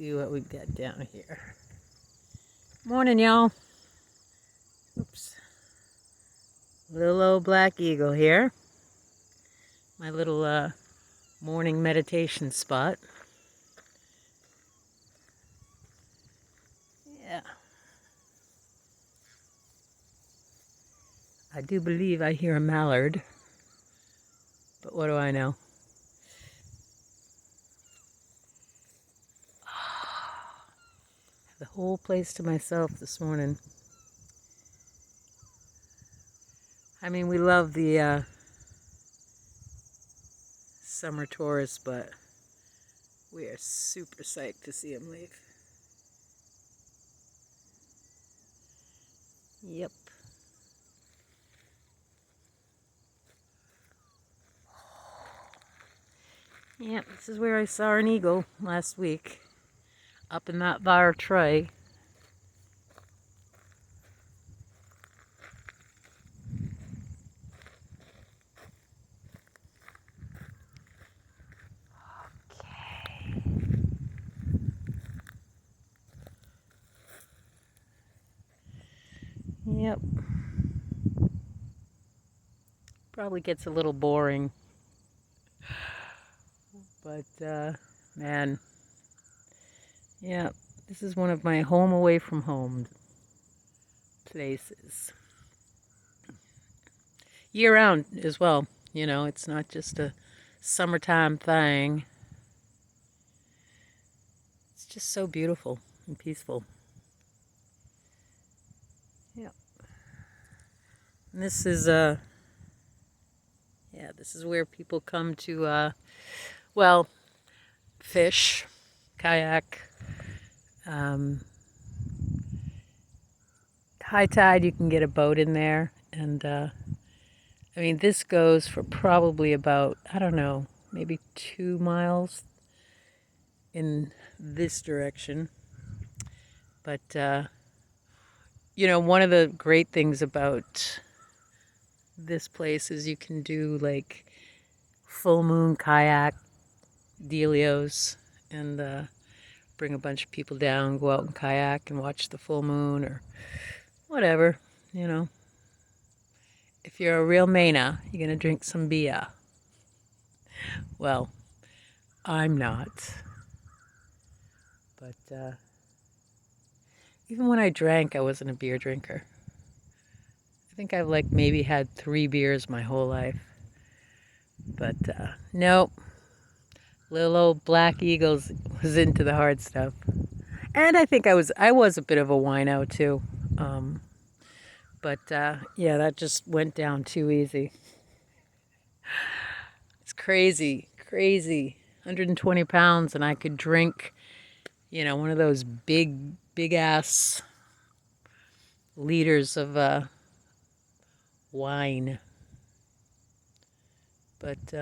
see what we got down here. Morning, y'all. Oops. Little old black eagle here. My little morning meditation spot. Yeah. I do believe I hear a mallard. But what do I know? The whole place to myself this morning. I mean, we love the summer tourists, but we are super psyched to see them leave. Yep. Yep, this is where I saw an eagle last week, up in that bar tray. Okay. Yep. Probably gets a little boring. But, man, yeah, this is one of my home away from home places. Year round as well, you know, it's not just a summertime thing. It's just so beautiful and peaceful. Yeah. And this is, yeah, this is where people come to, well, fish, kayak. High tide, you can get a boat in there. And, I mean, this goes for probably about, I don't know, maybe 2 miles in this direction. But, you know, one of the great things about this place is you can do like full moon kayak dealios and bring a bunch of people down, go out and kayak and watch the full moon or whatever, you know. If you're a real Maina, you're going to drink some beer. Well, I'm not. But even when I drank, I wasn't a beer drinker. I think I've like maybe had 3 beers my whole life. But nope. Little old Black Eagles was into the hard stuff. And I think I was a bit of a wino too. But yeah, that just went down too easy. It's crazy, crazy. 120 pounds and I could drink, you know, one of those big ass liters of wine. But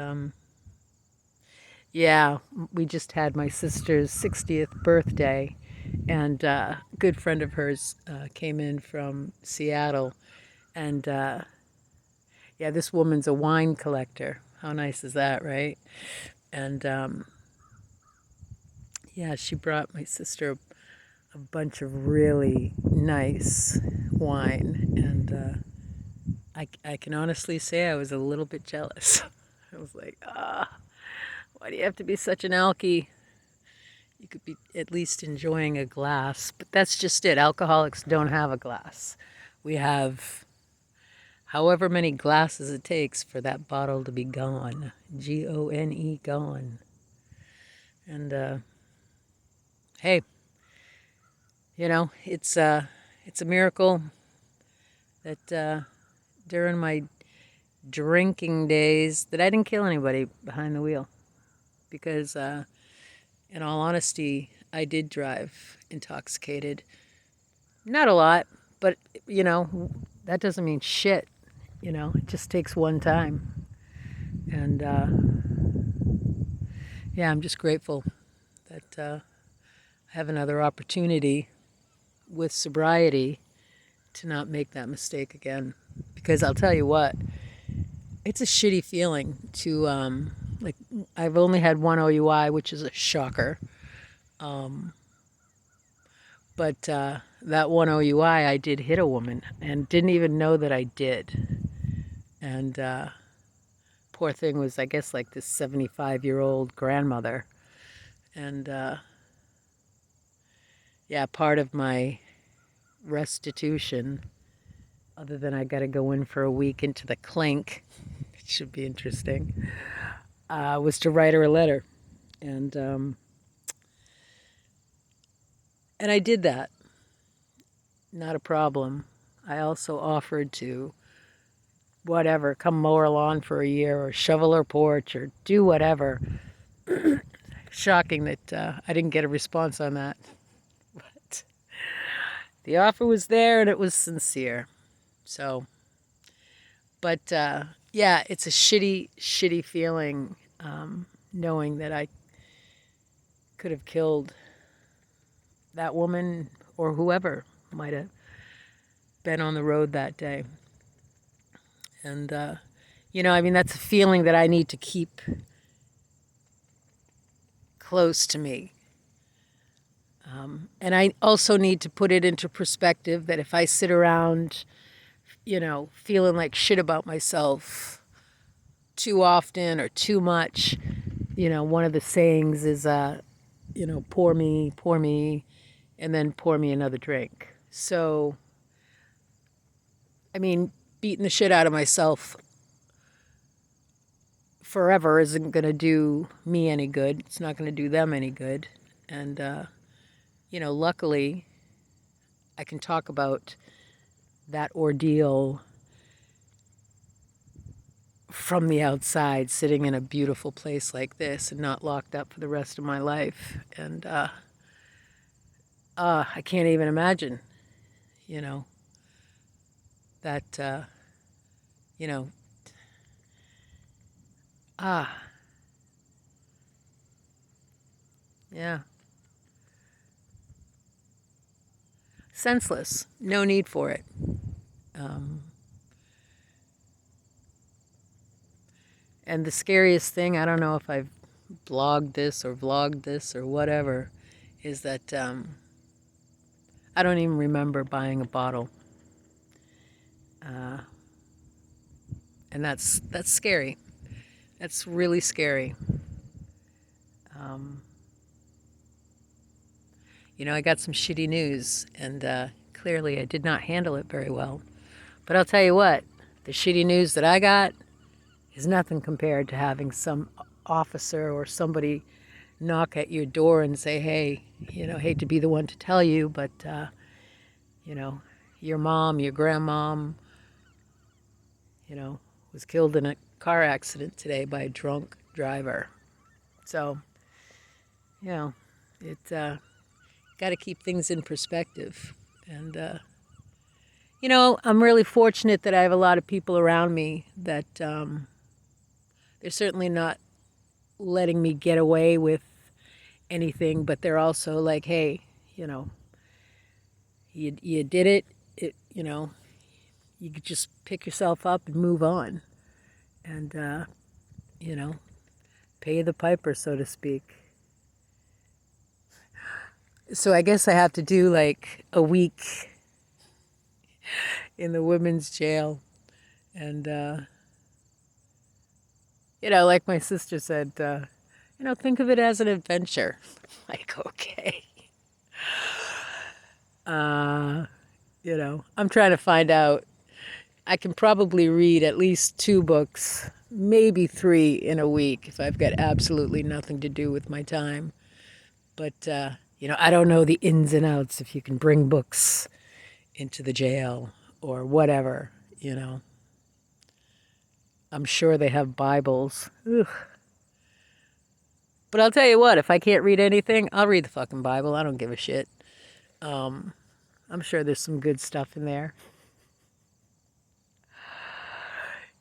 yeah, we just had my sister's 60th birthday, and a good friend of hers came in from Seattle, and yeah, this woman's a wine collector. How nice is that, right? And yeah, she brought my sister a bunch of really nice wine, and I can honestly say I was a little bit jealous. I was like, why do you have to be such an alky? You could be at least enjoying a glass. But that's just it. Alcoholics don't have a glass. We have however many glasses it takes for that bottle to be gone. Gone, gone. And hey, you know, it's a miracle that during my drinking days that I didn't kill anybody behind the wheel. Because in all honesty, I did drive intoxicated. Not a lot, but, you know, that doesn't mean shit. You know, it just takes one time. And, yeah, I'm just grateful that I have another opportunity with sobriety to not make that mistake again. Because I'll tell you what, it's a shitty feeling to, like, I've only had one OUI, which is a shocker. But that one OUI, I did hit a woman and didn't even know that I did. And poor thing was, I guess, like this 75-year-old grandmother. And yeah, part of my restitution, other than I got to go in for a week into the clink, it should be interesting, was to write her a letter. And and I did that. Not a problem. I also offered to, whatever, come mow her lawn for a year or shovel her porch or do whatever. Shocking that I didn't get a response on that. But the offer was there and it was sincere. So, but yeah, it's a shitty, shitty feeling knowing that I could have killed that woman or whoever might have been on the road that day. And, I mean, that's a feeling that I need to keep close to me. And I also need to put it into perspective that if I sit around, feeling like shit about myself too often or too much, one of the sayings is, pour me, and then pour me another drink. So, I mean, beating the shit out of myself forever isn't going to do me any good. It's not going to do them any good. And, luckily, I can talk about that ordeal from the outside, sitting in a beautiful place like this and not locked up for the rest of my life. And I can't even imagine, that, you know, ah, yeah. Senseless. No need for it. And the scariest thing, I don't know if I've blogged this or vlogged this or whatever, is that I don't even remember buying a bottle. And that's scary. That's really scary. I got some shitty news, and clearly I did not handle it very well. But I'll tell you what, the shitty news that I got is nothing compared to having some officer or somebody knock at your door and say, hey, hate to be the one to tell you, but, your mom, your grandmom, was killed in a car accident today by a drunk driver. So, it got to keep things in perspective. And, I'm really fortunate that I have a lot of people around me that they're certainly not letting me get away with anything, but they're also like, hey, you did it, you could just pick yourself up and move on. And, pay the piper, so to speak. So I guess I have to do like a week in the women's jail. And, like my sister said, think of it as an adventure. Like, okay. I'm trying to find out. I can probably read at least 2 books, maybe 3 in a week if I've got absolutely nothing to do with my time. But, I don't know the ins and outs if you can bring books into the jail or whatever, I'm sure they have Bibles. Ugh. But I'll tell you what, if I can't read anything, I'll read the fucking Bible. I don't give a shit. I'm sure there's some good stuff in there.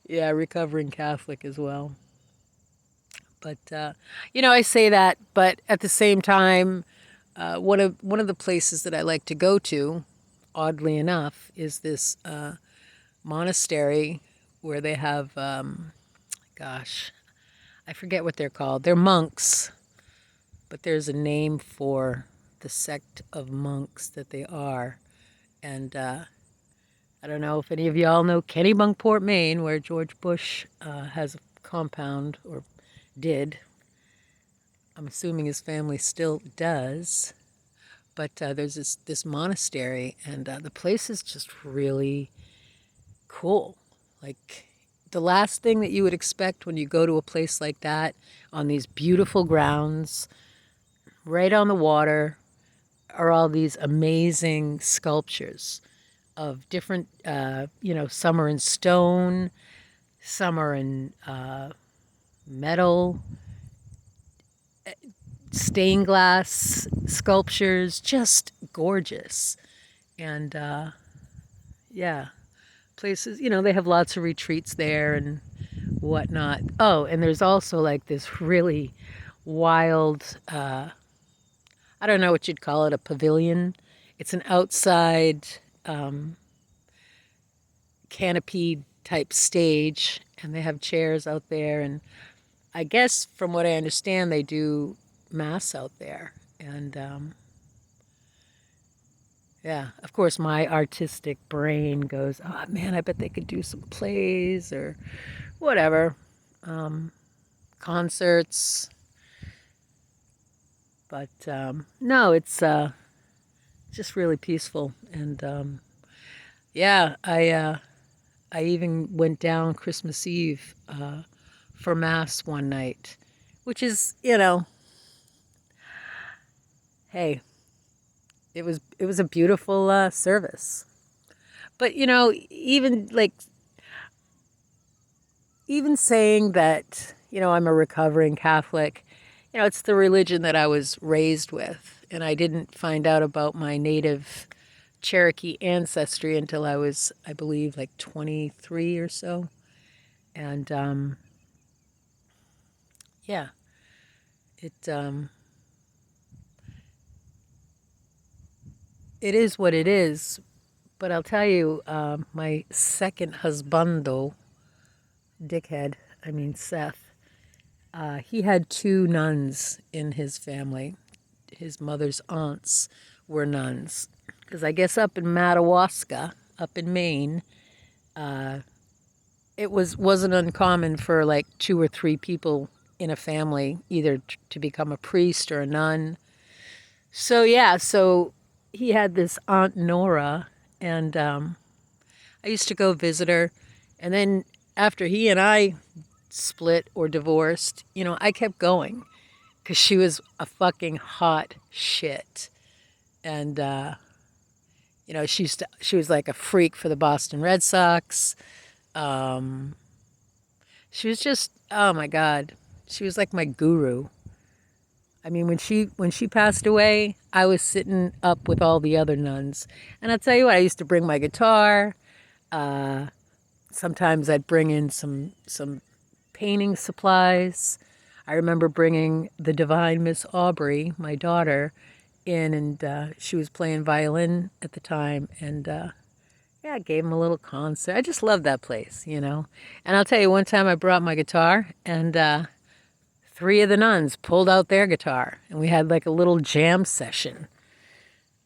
Yeah, recovering Catholic as well. But I say that, but at the same time, one of the places that I like to go to, oddly enough, is this monastery where they have, gosh, I forget what they're called. They're monks, but there's a name for the sect of monks that they are. And I don't know if any of y'all know Kennebunkport, Maine, where George Bush has a compound, or did. I'm assuming his family still does. But there's this monastery, and the place is just really cool. Like the last thing that you would expect when you go to a place like that, on these beautiful grounds, right on the water, are all these amazing sculptures of different, some are in stone, some are in metal, stained glass sculptures, just gorgeous. And yeah, places, they have lots of retreats there and whatnot. Oh, and there's also like this really wild, I don't know what you'd call it, a pavilion. It's an outside canopy type stage, and they have chairs out there. And I guess from what I understand, they do mass out there. And yeah, of course, my artistic brain goes, oh man, I bet they could do some plays or whatever, concerts. But no, it's just really peaceful. And yeah, I even went down Christmas Eve for Mass one night, which is, hey, it was a beautiful service. But even saying that, I'm a recovering Catholic, it's the religion that I was raised with, and I didn't find out about my native Cherokee ancestry until I was, I believe, like 23 or so. And yeah, it it is what it is. But I'll tell you, my second husbando, dickhead, I mean Seth, he had two nuns in his family. His mother's aunts were nuns. Because I guess up in Madawaska, up in Maine, it wasn't uncommon for like two or three people in a family either to become a priest or a nun. So yeah, so he had this Aunt Nora, and I used to go visit her. And then after he and I split or divorced, I kept going because she was a fucking hot shit. And she was like a freak for the Boston Red Sox. Um, she was just, oh my God, she was like my guru. I mean, when she passed away, I was sitting up with all the other nuns, and I'll tell you what, I used to bring my guitar. Sometimes I'd bring in some painting supplies. I remember bringing the Divine Miss Aubrey, my daughter, in, and she was playing violin at the time, and yeah, I gave him a little concert. I just love that place. And I'll tell you, one time I brought my guitar, and three of the nuns pulled out their guitar, and we had like a little jam session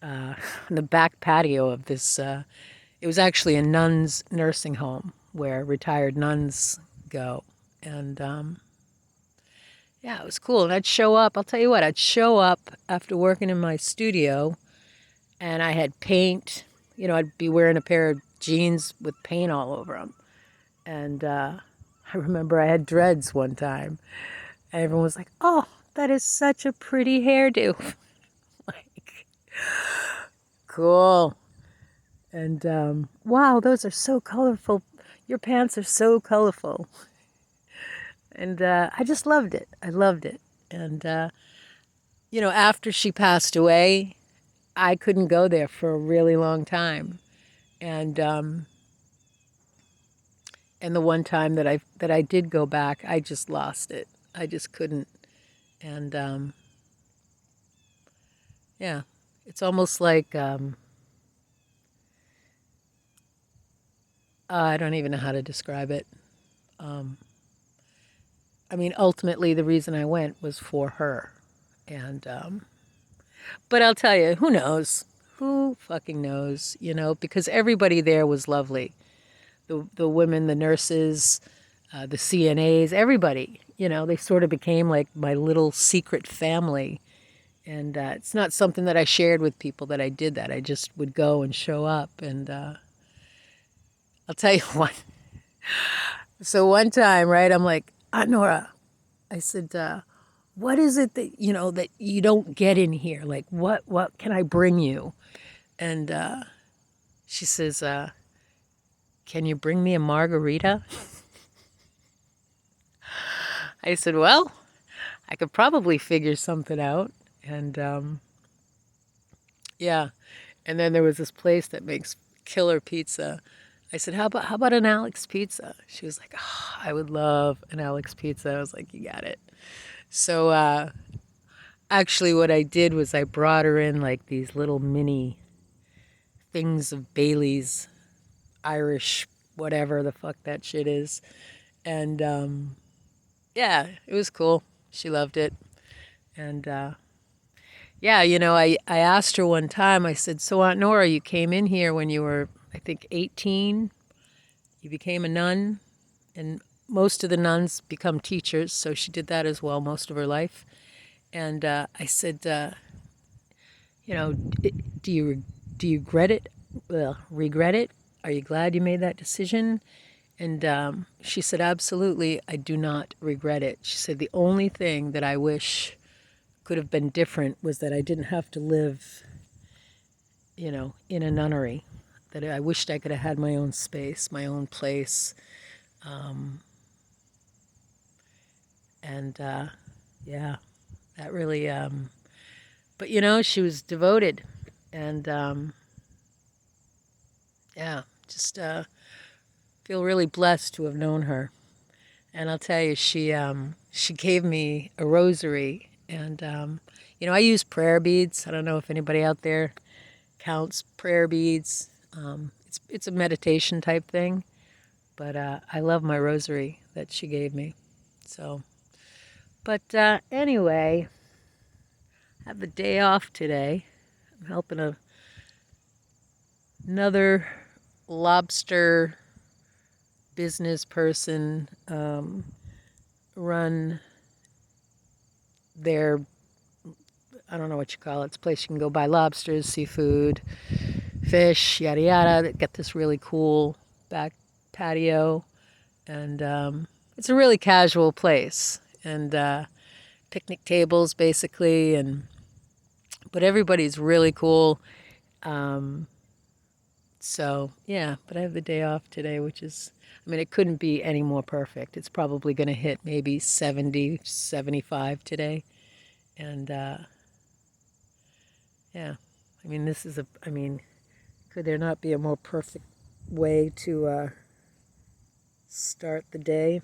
in the back patio of this. It was actually a nuns' nursing home where retired nuns go, and yeah, it was cool. And I'd show up. I'll tell you what, I'd show up after working in my studio, and I had paint. I'd be wearing a pair of jeans with paint all over them. And I remember I had dreads one time, and everyone was like, "Oh, that is such a pretty hairdo." Like, cool. And wow, those are so colorful. Your pants are so colorful. And I just loved it. I loved it. And after she passed away, I couldn't go there for a really long time. And the one time that I did go back, I just lost it. I just couldn't. And yeah, it's almost like I don't even know how to describe it. I mean, ultimately, the reason I went was for her, and But I'll tell you, who knows? Who fucking knows, because everybody there was lovely. The women, the nurses, the CNAs, everybody, they sort of became like my little secret family. And it's not something that I shared with people that I did that. I just would go and show up. And I'll tell you what. So one time, right, I'm like, Aunt Nora, I said, what is it that, that you don't get in here? Like, what can I bring you? And she says, can you bring me a margarita? I said, well, I could probably figure something out. And yeah. And then there was this place that makes killer pizza. I said, how about an Alex pizza? She was like, oh, I would love an Alex pizza. I was like, you got it. So actually what I did was I brought her in like these little mini things of Bailey's Irish, whatever the fuck that shit is. And yeah, it was cool. She loved it. And yeah, I asked her one time, I said, so Aunt Nora, you came in here when you were, I think, 18. You became a nun. And most of the nuns become teachers, so she did that as well most of her life. And I said, do you regret it? Well, regret it? Are you glad you made that decision? And she said, absolutely, I do not regret it. She said, the only thing that I wish could have been different was that I didn't have to live, in a nunnery. That I wished I could have had my own space, my own place. And yeah, that really, but she was devoted. And yeah, just feel really blessed to have known her. And I'll tell you, she gave me a rosary, and I use prayer beads. I don't know if anybody out there counts prayer beads. It's a meditation type thing, but I love my rosary that she gave me. So, but anyway, I have the day off today. I'm helping another lobster business person run their, I don't know what you call it. It's a place you can go buy lobsters, seafood, fish, yada yada. They got this really cool back patio, and it's a really casual place, and picnic tables basically, but everybody's really cool. So yeah, but I have the day off today, which is, I mean, it couldn't be any more perfect. It's probably going to hit maybe 70, 75 today. And yeah, I mean, could there not be a more perfect way to start the day?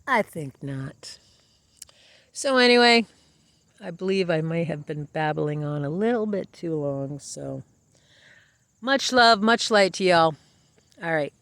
I think not. So anyway, I believe I may have been babbling on a little bit too long. So much love, much light to y'all. All right.